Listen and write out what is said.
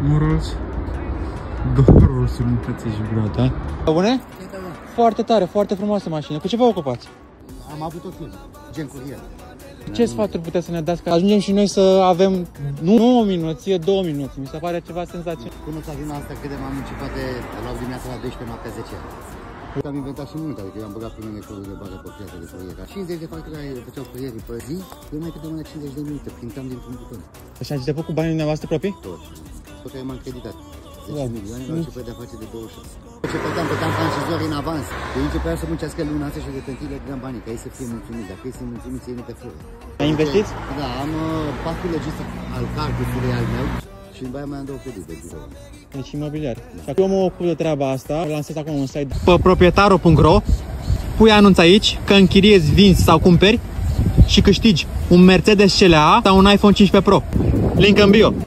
Morals. Dorul sănătății și brata. Bune? Foarte tare, foarte frumoasă mașină. Cu ce vă ocupați? Am avut o firmă, gen curier. Ce sfaturi puteți să ne dați ca ajungem și noi să avem, nu 1 minuție, 2 minute? Mi se pare ceva senzațional. Până să ajung la asta, credem, am început de la dimineața la 12, noaptea 10. Am inventat și multe, adică eu am băgat până în ecolul de bagă pe piața de curier. 50 de facturi făceau curierii pe zi, eu mai câte mână 50 de minute, printam dintr-un buton. Și ați început cu banii dumneavoastră proprii? Tot. Tot care m-am creditat. 10 Da. milioane la început de afaceri de 26. Ce plăteam francizori în avans. Eu începea să muncească luna asta și de tântile de banii, ca ei să fie mulțumiți. Dacă ei sunt mulțumiți, ei nu pe fură. Ai investit? Da, am parcul logistic al cardusului al meu și în baia mai am 2 credite de birou. Deci imobiliar. Și acum eu mă ocup de treaba asta, lansez acum un site pe proprietarul.ro, pui anunț aici că închiriezi, vinzi sau cumperi și câștigi un Mercedes CLA sau un iPhone 15 Pro. Link în bio.